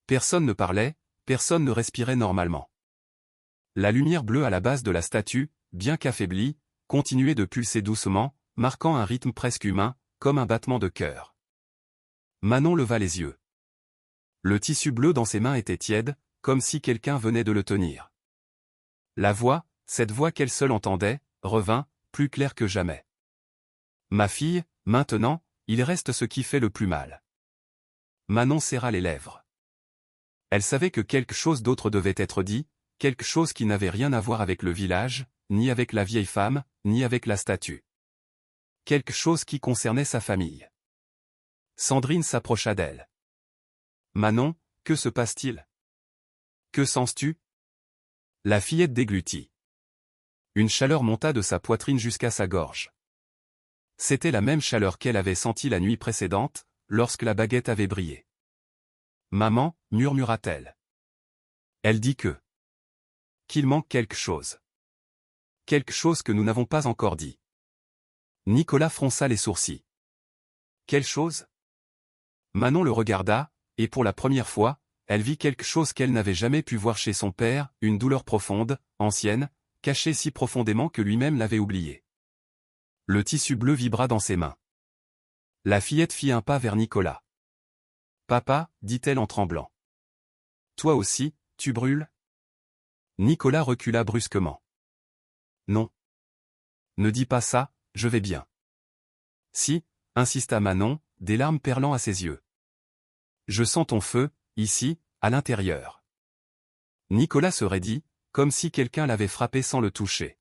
Personne ne parlait, personne ne respirait normalement. La lumière bleue à la base de la statue, bien qu'affaiblie, continuait de pulser doucement, marquant un rythme presque humain, comme un battement de cœur. Manon leva les yeux. Le tissu bleu dans ses mains était tiède, comme si quelqu'un venait de le tenir. La voix, cette voix qu'elle seule entendait, revint, plus claire que jamais. « Ma fille, maintenant, il reste ce qui fait le plus mal. » Manon serra les lèvres. Elle savait que quelque chose d'autre devait être dit, quelque chose qui n'avait rien à voir avec le village, ni avec la vieille femme, ni avec la statue. Quelque chose qui concernait sa famille. Sandrine s'approcha d'elle. « Manon, que se passe-t-il ? Que sens-tu » La fillette déglutit. Une chaleur monta de sa poitrine jusqu'à sa gorge. C'était la même chaleur qu'elle avait sentie la nuit précédente, lorsque la baguette avait brillé. « Maman, » murmura-t-elle. Elle dit qu'il manque quelque chose. Quelque chose que nous n'avons pas encore dit. Nicolas fronça les sourcils. Quelle chose? Manon le regarda, et pour la première fois, elle vit quelque chose qu'elle n'avait jamais pu voir chez son père, une douleur profonde, ancienne, cachée si profondément que lui-même l'avait oubliée. Le tissu bleu vibra dans ses mains. La fillette fit un pas vers Nicolas. « Papa, dit-elle en tremblant. Toi aussi, tu brûles? » Nicolas recula brusquement. « Non. Ne dis pas ça, je vais bien. »« Si, » insista Manon, des larmes perlant à ses yeux. « Je sens ton feu, ici, à l'intérieur. » Nicolas se raidit, comme si quelqu'un l'avait frappé sans le toucher.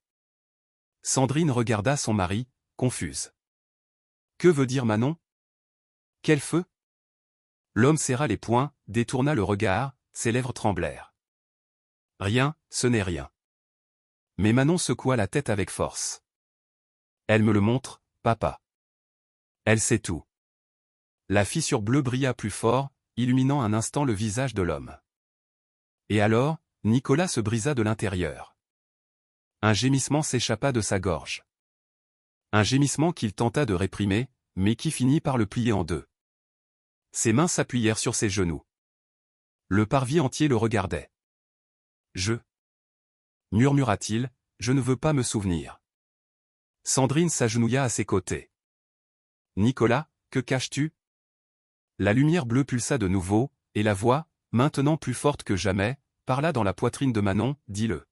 Sandrine regarda son mari, confuse. « Que veut dire Manon? Quel feu? » L'homme serra les poings, détourna le regard, ses lèvres tremblèrent. « Rien, ce n'est rien. » Mais Manon secoua la tête avec force. « Elle me le montre, papa. Elle sait tout. » La fissure bleue brilla plus fort, illuminant un instant le visage de l'homme. Et alors, Nicolas se brisa de l'intérieur. Un gémissement s'échappa de sa gorge. Un gémissement qu'il tenta de réprimer, mais qui finit par le plier en deux. Ses mains s'appuyèrent sur ses genoux. Le parvis entier le regardait. « Je... » murmura-t-il, « je ne veux pas me souvenir. » Sandrine s'agenouilla à ses côtés. « Nicolas, que caches-tu? » La lumière bleue pulsa de nouveau, et la voix, maintenant plus forte que jamais, parla dans la poitrine de Manon, « Dis-le.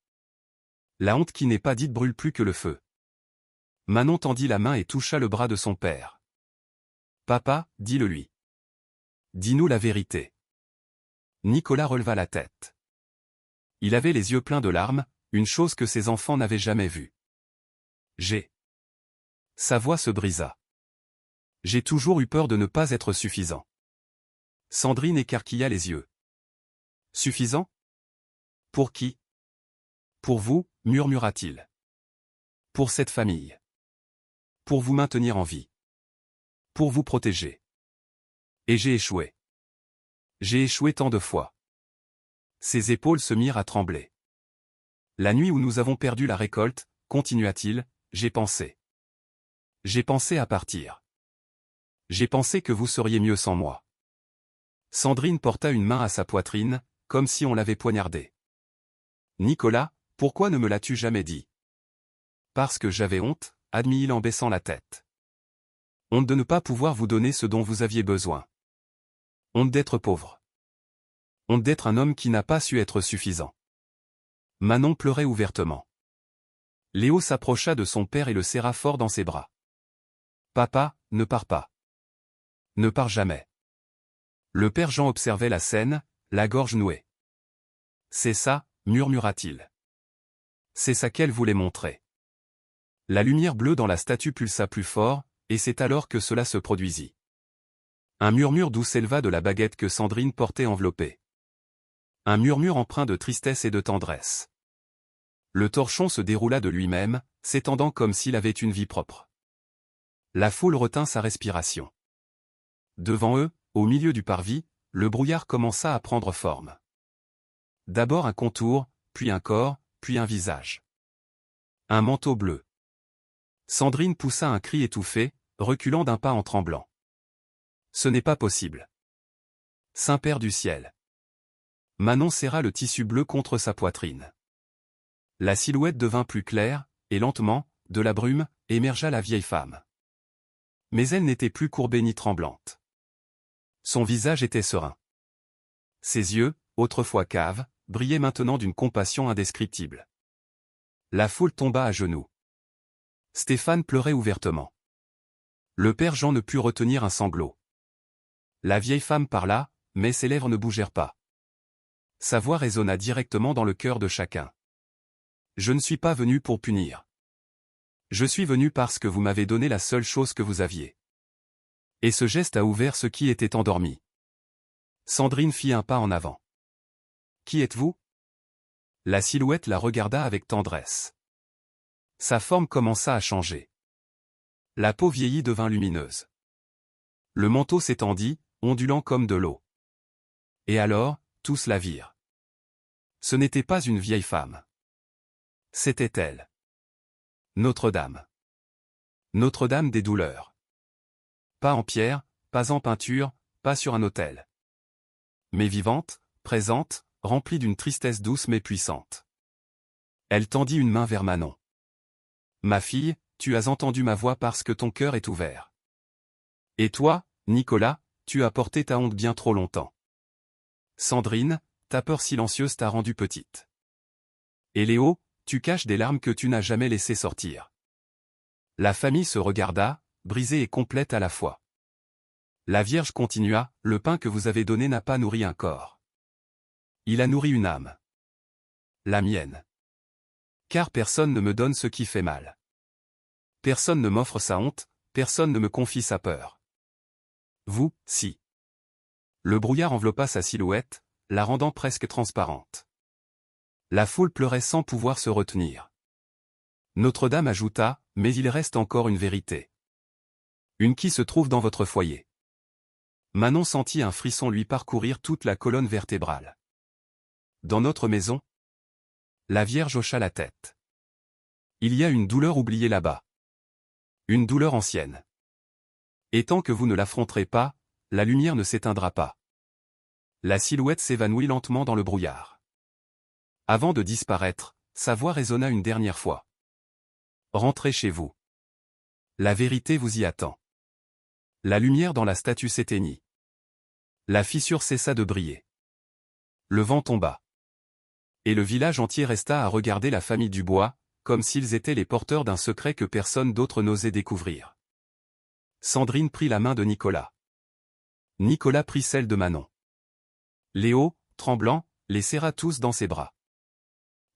La honte qui n'est pas dite brûle plus que le feu. » Manon tendit la main et toucha le bras de son père. « Papa, dis-le lui. Dis-nous la vérité. » Nicolas releva la tête. Il avait les yeux pleins de larmes, une chose que ses enfants n'avaient jamais vue. « J'ai... » Sa voix se brisa. « J'ai toujours eu peur de ne pas être suffisant. » Sandrine écarquilla les yeux. « Suffisant? Pour qui? » Pour vous, murmura-t-il. Pour cette famille. Pour vous maintenir en vie. Pour vous protéger. Et j'ai échoué. J'ai échoué tant de fois. Ses épaules se mirent à trembler. La nuit où nous avons perdu la récolte, continua-t-il, j'ai pensé. J'ai pensé à partir. J'ai pensé que vous seriez mieux sans moi. Sandrine porta une main à sa poitrine, comme si on l'avait poignardée. Nicolas, pourquoi ne me l'as-tu jamais dit? Parce que j'avais honte, admit-il en baissant la tête. Honte de ne pas pouvoir vous donner ce dont vous aviez besoin. Honte d'être pauvre. Honte d'être un homme qui n'a pas su être suffisant. Manon pleurait ouvertement. Léo s'approcha de son père et le serra fort dans ses bras. Papa, ne pars pas. Ne pars jamais. Le père Jean observait la scène, la gorge nouée. C'est ça, murmura-t-il. C'est ça qu'elle voulait montrer. La lumière bleue dans la statue pulsa plus fort, et c'est alors que cela se produisit. Un murmure doux s'éleva de la baguette que Sandrine portait enveloppée. Un murmure empreint de tristesse et de tendresse. Le torchon se déroula de lui-même, s'étendant comme s'il avait une vie propre. La foule retint sa respiration. Devant eux, au milieu du parvis, le brouillard commença à prendre forme. D'abord un contour, puis un corps, puis un visage. Un manteau bleu. Sandrine poussa un cri étouffé, reculant d'un pas en tremblant. Ce n'est pas possible. Saint-Père du ciel. Manon serra le tissu bleu contre sa poitrine. La silhouette devint plus claire, et lentement, de la brume, émergea la vieille femme. Mais elle n'était plus courbée ni tremblante. Son visage était serein. Ses yeux, autrefois caves, brillaient maintenant d'une compassion indescriptible. La foule tomba à genoux. Stéphane pleurait ouvertement. Le père Jean ne put retenir un sanglot. La vieille femme parla, mais ses lèvres ne bougèrent pas. Sa voix résonna directement dans le cœur de chacun. Je ne suis pas venu pour punir. Je suis venu parce que vous m'avez donné la seule chose que vous aviez. Et ce geste a ouvert ceux qui étaient endormis. Sandrine fit un pas en avant. Qui êtes-vous? La silhouette la regarda avec tendresse. Sa forme commença à changer. La peau vieillie devint lumineuse. Le manteau s'étendit, ondulant comme de l'eau. Et alors, tous la virent. Ce n'était pas une vieille femme. C'était elle. Notre-Dame. Notre-Dame des douleurs. Pas en pierre, pas en peinture, pas sur un autel. Mais vivante, présente, remplie d'une tristesse douce mais puissante. Elle tendit une main vers Manon. Ma fille, tu as entendu ma voix parce que ton cœur est ouvert. Et toi, Nicolas, tu as porté ta honte bien trop longtemps. Sandrine, ta peur silencieuse t'a rendue petite. Et Léo, tu caches des larmes que tu n'as jamais laissé sortir. La famille se regarda, brisée et complète à la fois. La Vierge continua, le pain que vous avez donné n'a pas nourri un corps. Il a nourri une âme. La mienne. Car personne ne me donne ce qui fait mal. Personne ne m'offre sa honte, personne ne me confie sa peur. Vous, si. Le brouillard enveloppa sa silhouette, la rendant presque transparente. La foule pleurait sans pouvoir se retenir. Notre-Dame ajouta, mais il reste encore une vérité. Une qui se trouve dans votre foyer. Manon sentit un frisson lui parcourir toute la colonne vertébrale. Dans notre maison? La Vierge hocha la tête. Il y a une douleur oubliée là-bas. Une douleur ancienne. Et tant que vous ne l'affronterez pas, la lumière ne s'éteindra pas. La silhouette s'évanouit lentement dans le brouillard. Avant de disparaître, sa voix résonna une dernière fois. Rentrez chez vous. La vérité vous y attend. La lumière dans la statue s'éteignit. La fissure cessa de briller. Le vent tomba. Et le village entier resta à regarder la famille Dubois, comme s'ils étaient les porteurs d'un secret que personne d'autre n'osait découvrir. Sandrine prit la main de Nicolas. Nicolas prit celle de Manon. Léo, tremblant, les serra tous dans ses bras.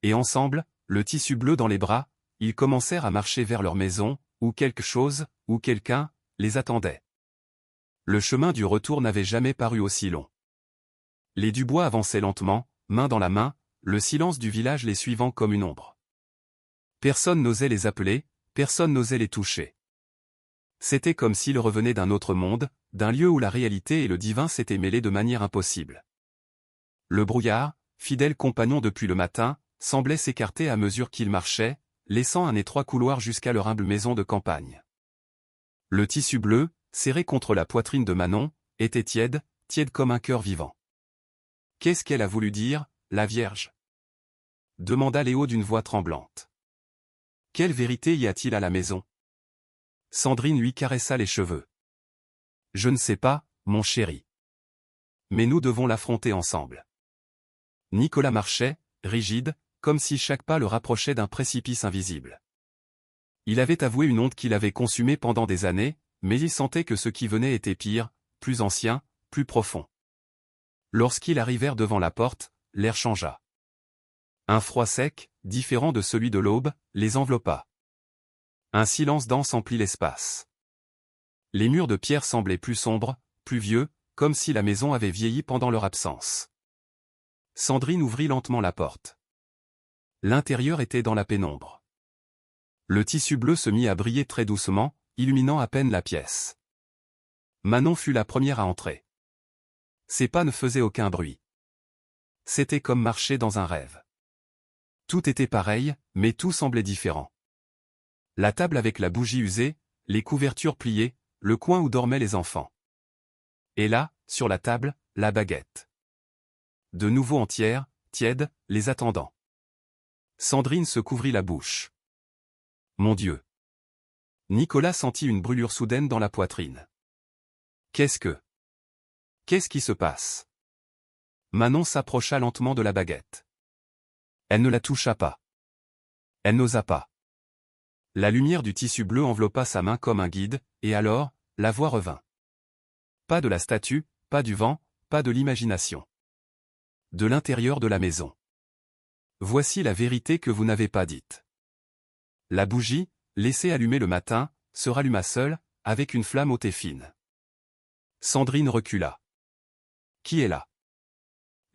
Et ensemble, le tissu bleu dans les bras, ils commencèrent à marcher vers leur maison, où quelque chose, ou quelqu'un, les attendait. Le chemin du retour n'avait jamais paru aussi long. Les Dubois avançaient lentement, main dans la main, le silence du village les suivant comme une ombre. Personne n'osait les appeler, personne n'osait les toucher. C'était comme s'ils revenaient d'un autre monde, d'un lieu où la réalité et le divin s'étaient mêlés de manière impossible. Le brouillard, fidèle compagnon depuis le matin, semblait s'écarter à mesure qu'ils marchaient, laissant un étroit couloir jusqu'à leur humble maison de campagne. Le tissu bleu, serré contre la poitrine de Manon, était tiède, tiède comme un cœur vivant. Qu'est-ce qu'elle a voulu dire, la Vierge? Demanda Léo d'une voix tremblante. Quelle vérité y a-t-il à la maison? Sandrine lui caressa les cheveux. Je ne sais pas, mon chéri. Mais nous devons l'affronter ensemble. Nicolas marchait, rigide, comme si chaque pas le rapprochait d'un précipice invisible. Il avait avoué une honte qu'il avait consumée pendant des années, mais il sentait que ce qui venait était pire, plus ancien, plus profond. Lorsqu'ils arrivèrent devant la porte, l'air changea. Un froid sec, différent de celui de l'aube, les enveloppa. Un silence dense emplit l'espace. Les murs de pierre semblaient plus sombres, plus vieux, comme si la maison avait vieilli pendant leur absence. Sandrine ouvrit lentement la porte. L'intérieur était dans la pénombre. Le tissu bleu se mit à briller très doucement, illuminant à peine la pièce. Manon fut la première à entrer. Ses pas ne faisaient aucun bruit. C'était comme marcher dans un rêve. Tout était pareil, mais tout semblait différent. La table avec la bougie usée, les couvertures pliées, le coin où dormaient les enfants. Et là, sur la table, la baguette. De nouveau entière, tiède, les attendant. Sandrine se couvrit la bouche. Mon Dieu! Nicolas sentit une brûlure soudaine dans la poitrine. Qu'est-ce qui se passe? Manon s'approcha lentement de la baguette. Elle ne la toucha pas. Elle n'osa pas. La lumière du tissu bleu enveloppa sa main comme un guide, et alors, la voix revint. Pas de la statue, pas du vent, pas de l'imagination. De l'intérieur de la maison. Voici la vérité que vous n'avez pas dite. La bougie, laissée allumer le matin, se ralluma seule, avec une flamme haute et fine. Sandrine recula. Qui est là?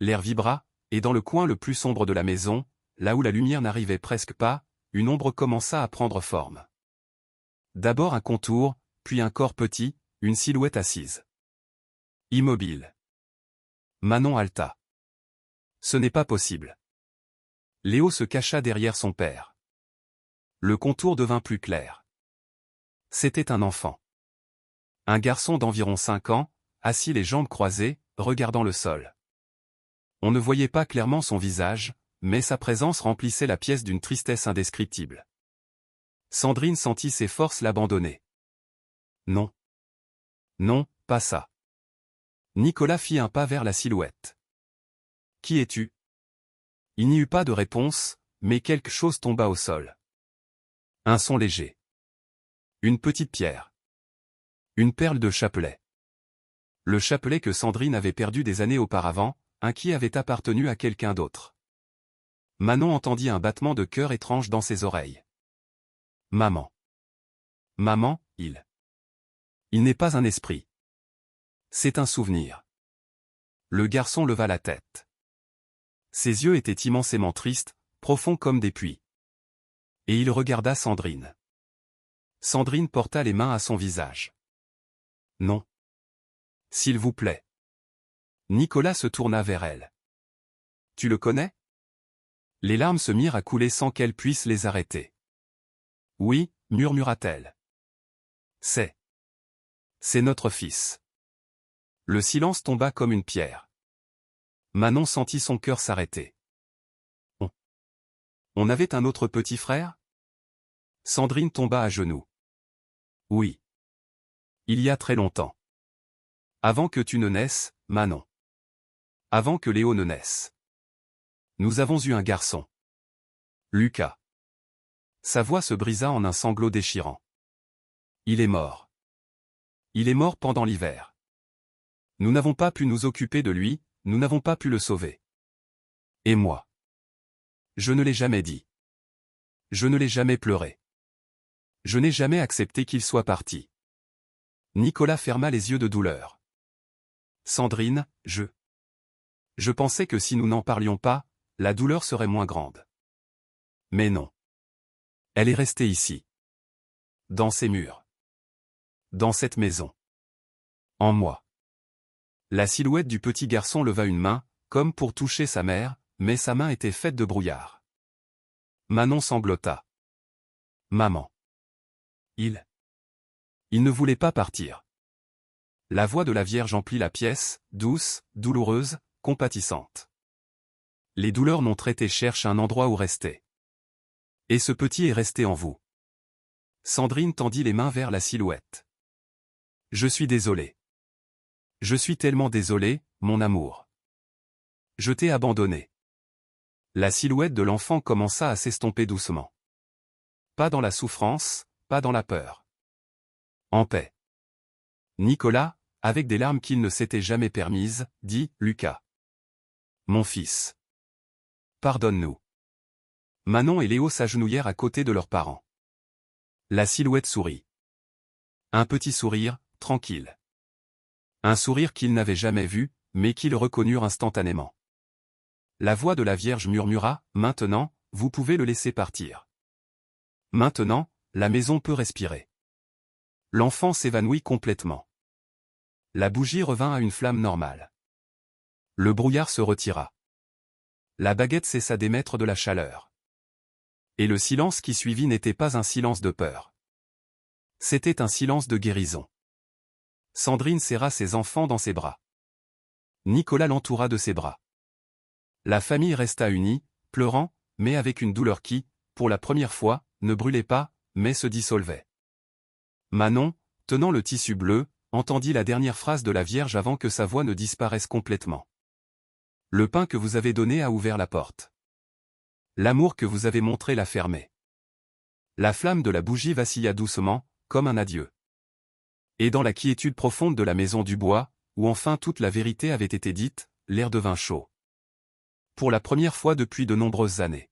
L'air vibra, et dans le coin le plus sombre de la maison, là où la lumière n'arrivait presque pas, une ombre commença à prendre forme. D'abord un contour, puis un corps petit, une silhouette assise. Immobile. Manon haleta. Ce n'est pas possible. Léo se cacha derrière son père. Le contour devint plus clair. C'était un enfant. Un garçon d'environ 5 ans, assis les jambes croisées, regardant le sol. On ne voyait pas clairement son visage, mais sa présence remplissait la pièce d'une tristesse indescriptible. Sandrine sentit ses forces l'abandonner. Non. Non, pas ça. Nicolas fit un pas vers la silhouette. Qui es-tu? Il n'y eut pas de réponse, mais quelque chose tomba au sol. Un son léger. Une petite pierre. Une perle de chapelet. Le chapelet que Sandrine avait perdu des années auparavant, qui avait appartenu à quelqu'un d'autre. Manon entendit un battement de cœur étrange dans ses oreilles. Maman. Maman, il n'est pas un esprit. C'est un souvenir. Le garçon leva la tête. Ses yeux étaient immensément tristes, profonds comme des puits. Et il regarda Sandrine. Sandrine porta les mains à son visage. Non. S'il vous plaît. Nicolas se tourna vers elle. Tu le connais? Les larmes se mirent à couler sans qu'elle puisse les arrêter. Oui, murmura-t-elle. C'est notre fils. Le silence tomba comme une pierre. Manon sentit son cœur s'arrêter. On avait un autre petit frère? Sandrine tomba à genoux. Oui. Il y a très longtemps. Avant que tu ne naisses, Manon. Avant que Léo ne naisse. Nous avons eu un garçon. Lucas. Sa voix se brisa en un sanglot déchirant. Il est mort. Il est mort pendant l'hiver. Nous n'avons pas pu nous occuper de lui, nous n'avons pas pu le sauver. Et moi? Je ne l'ai jamais dit. Je ne l'ai jamais pleuré. Je n'ai jamais accepté qu'il soit parti. Nicolas ferma les yeux de douleur. Sandrine, je pensais que si nous n'en parlions pas, la douleur serait moins grande. Mais non. Elle est restée ici. Dans ces murs. Dans cette maison. En moi. La silhouette du petit garçon leva une main, comme pour toucher sa mère, mais sa main était faite de brouillard. Manon sanglota. Maman. Il ne voulait pas partir. La voix de la Vierge emplit la pièce, douce, douloureuse, compatissante. Les douleurs non traitées cherchent un endroit où rester. Et ce petit est resté en vous. Sandrine tendit les mains vers la silhouette. Je suis désolé. Je suis tellement désolé, mon amour. Je t'ai abandonné. La silhouette de l'enfant commença à s'estomper doucement. Pas dans la souffrance, pas dans la peur. En paix. Nicolas, avec des larmes qu'il ne s'était jamais permises, dit « Lucas. Mon fils. Pardonne-nous. » Manon et Léo s'agenouillèrent à côté de leurs parents. La silhouette sourit. Un petit sourire, tranquille. Un sourire qu'ils n'avaient jamais vu, mais qu'ils reconnurent instantanément. La voix de la Vierge murmura, « Maintenant, vous pouvez le laisser partir. Maintenant, la maison peut respirer. » L'enfant s'évanouit complètement. La bougie revint à une flamme normale. Le brouillard se retira. La baguette cessa d'émettre de la chaleur. Et le silence qui suivit n'était pas un silence de peur. C'était un silence de guérison. Sandrine serra ses enfants dans ses bras. Nicolas l'entoura de ses bras. La famille resta unie, pleurant, mais avec une douleur qui, pour la première fois, ne brûlait pas, mais se dissolvait. Manon, tenant le tissu bleu, entendit la dernière phrase de la Vierge avant que sa voix ne disparaisse complètement. Le pain que vous avez donné a ouvert la porte. L'amour que vous avez montré l'a fermé. La flamme de la bougie vacilla doucement, comme un adieu. Et dans la quiétude profonde de la maison du bois, où enfin toute la vérité avait été dite, l'air devint chaud. Pour la première fois depuis de nombreuses années.